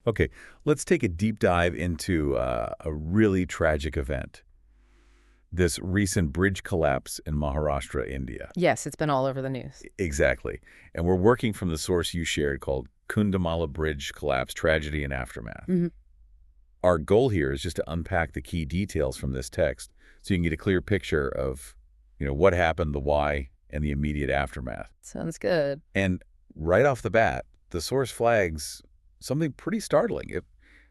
Okay, let's take a deep dive into a really tragic event. This recent bridge collapse in Maharashtra, India. Yes, it's been all over the news. Exactly. And we're working from the source you shared called Kundamala Bridge Collapse, Tragedy and Aftermath. Hmm. Our goal here is just to unpack the key details from this text so you can get a clear picture of, what happened, the why, and the immediate aftermath. Sounds good. And right off the bat, the source flags something pretty startling.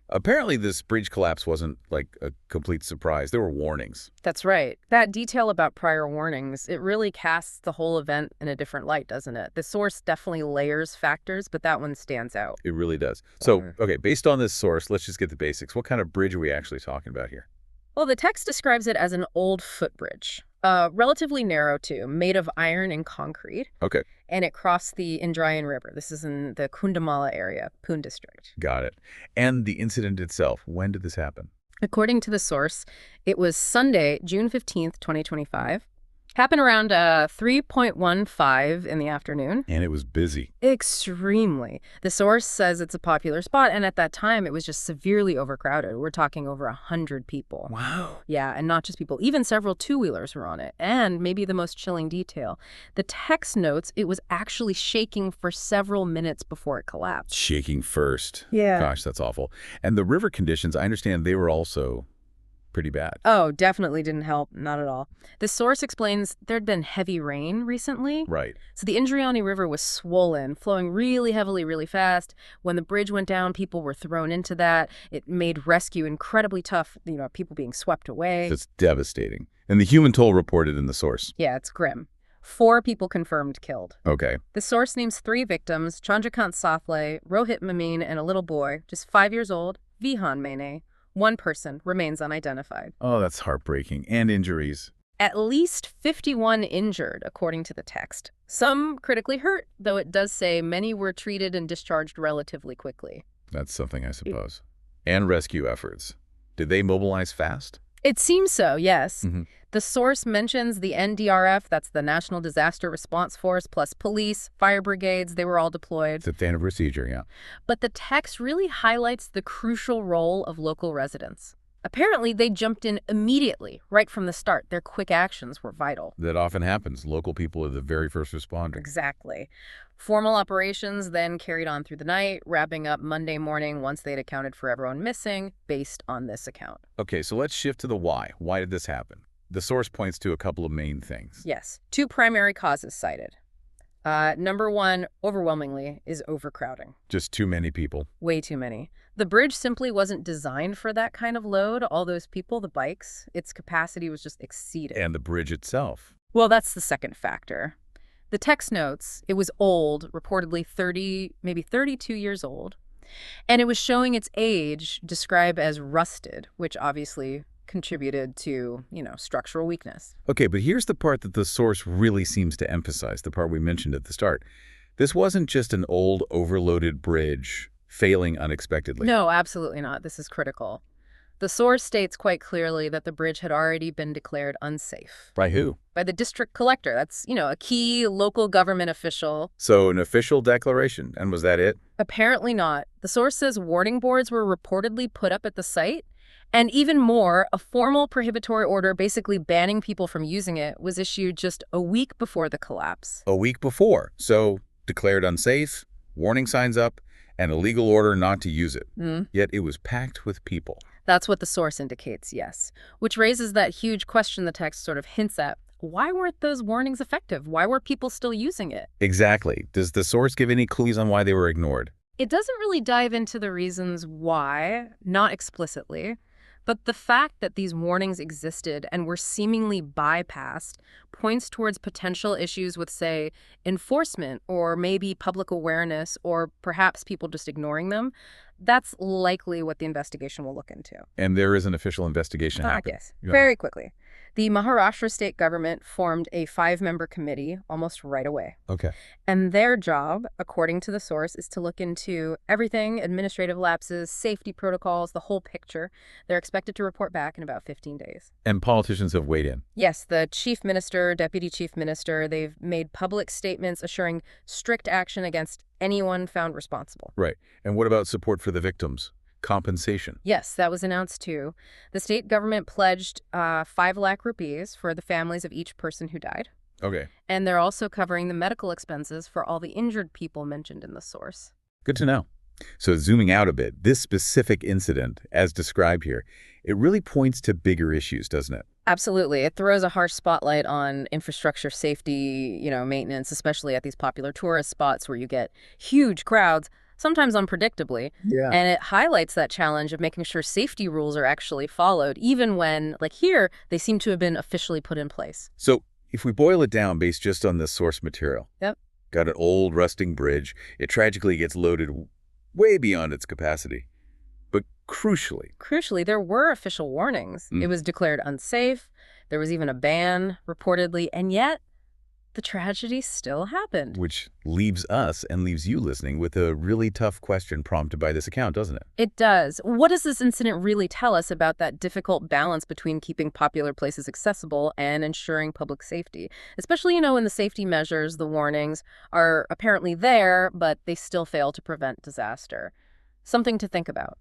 Apparently, this bridge collapse wasn't like a complete surprise. There were warnings. That's right. That detail about prior warnings, it really casts the whole event in a different light, doesn't it? The source definitely layers factors, but that one stands out. It really does. So, okay, based on this source, let's just get the basics. What kind of bridge are we actually talking about here? Well, the text describes it as an old footbridge, relatively narrow too, made of iron and concrete, Okay, and it crossed the Indrayani River. This is in the Kundamala area, Pune district. got it. And the incident itself, when did this happen? According to the source, it was Sunday, June 15th, 2025. Happened around 3:15 in the afternoon. And it was busy. Extremely. The source says it's a popular spot, and at that time, it was just severely overcrowded. We're talking over 100 people. Wow. Yeah, and not just people. Even several two-wheelers were on it. And maybe the most chilling detail, the text notes it was actually shaking for several minutes before it collapsed. Shaking first. Yeah. Gosh, that's awful. And the river conditions, I understand they were also pretty bad. Oh, definitely didn't help. Not at all. The source explains there'd been heavy rain recently. Right. So the Indrayani River was swollen, flowing really heavily, really fast. When the bridge went down, people were thrown into that. It made rescue incredibly tough, people being swept away. That's devastating. And the human toll reported in the source. Yeah, it's grim. 4 people confirmed killed. Okay. The source names 3 victims, Chandrakant Sathle, Rohit Mameen, and a little boy, just 5 years old, Vihan Mene. 1 person remains unidentified. Oh, that's heartbreaking. And injuries. At least 51 injured, according to the text. Some critically hurt, though it does say many were treated and discharged relatively quickly. That's something, I suppose. And rescue efforts. Did they mobilize fast? It seems so, yes. Mm-hmm. The source mentions the NDRF, that's the National Disaster Response Force, plus police, fire brigades, they were all deployed. It's a standard procedure, yeah. But the text really highlights the crucial role of local residents. Apparently, they jumped in immediately, right from the start. Their quick actions were vital. That often happens. Local people are the very first responder. Exactly. Formal operations then carried on through the night, wrapping up Monday morning once they'd accounted for everyone missing, based on this account. Okay, so let's shift to the why. Why did this happen? The source points to a couple of main things. Yes. 2 primary causes cited. Number 1, overwhelmingly, is overcrowding. Just too many people. Way too many. The bridge simply wasn't designed for that kind of load. All those people, the bikes, its capacity was just exceeded. And the bridge itself. Well, that's the second factor. The text notes it was old, reportedly 30, maybe 32 years old, and it was showing its age described as rusted, which obviously contributed to, structural weakness. Okay, but here's the part that the source really seems to emphasize, the part we mentioned at the start. This wasn't just an old, overloaded bridge failing unexpectedly. No, absolutely not. This is critical. The source states quite clearly that the bridge had already been declared unsafe. By who? By the district collector. That's, a key local government official. So an official declaration, and was that it? Apparently not. The source says warning boards were reportedly put up at the site. And even more, a formal prohibitory order basically banning people from using it was issued just a week before the collapse. A week before. So declared unsafe, warning signs up, and a legal order not to use it. Yet it was packed with people. That's what the source indicates, yes. Which raises that huge question the text sort of hints at. Why weren't those warnings effective? Why were people still using it? Exactly. Does the source give any clues on why they were ignored? It doesn't really dive into the reasons why, not explicitly. But the fact that these warnings existed and were seemingly bypassed points towards potential issues with, say, enforcement or maybe public awareness or perhaps people just ignoring them. That's likely what the investigation will look into. And there is an official investigation happening. Yes, very quickly. The Maharashtra state government formed a 5-member committee almost right away. Okay. And their job, according to the source, is to look into everything, administrative lapses, safety protocols, the whole picture. They're expected to report back in about 15 days. And politicians have weighed in. Yes, the chief minister, deputy chief minister, they've made public statements assuring strict action against anyone found responsible. Right. And what about support for the victims? Compensation? Yes, that was announced too. The state government pledged 5 lakh rupees for the families of each person who died. Okay. And they're also covering the medical expenses for all the injured people mentioned in the source. Good to know. So zooming out a bit, this specific incident, as described here, it really points to bigger issues, doesn't it? Absolutely. It throws a harsh spotlight on infrastructure safety, maintenance, especially at these popular tourist spots where you get huge crowds, sometimes unpredictably. Yeah. And it highlights that challenge of making sure safety rules are actually followed, even when, like here, they seem to have been officially put in place. So if we boil it down based just on the source material, Yep. got an old rusting bridge, it tragically gets loaded way beyond its capacity. But Crucially, there were official warnings. Mm. It was declared unsafe. There was even a ban, reportedly, and yet the tragedy still happened. which leaves us and leaves you listening with a really tough question prompted by this account, doesn't it? It does. What does this incident really tell us about that difficult balance between keeping popular places accessible and ensuring public safety? Especially, when the safety measures, the warnings, are apparently there, but they still fail to prevent disaster. Something to think about.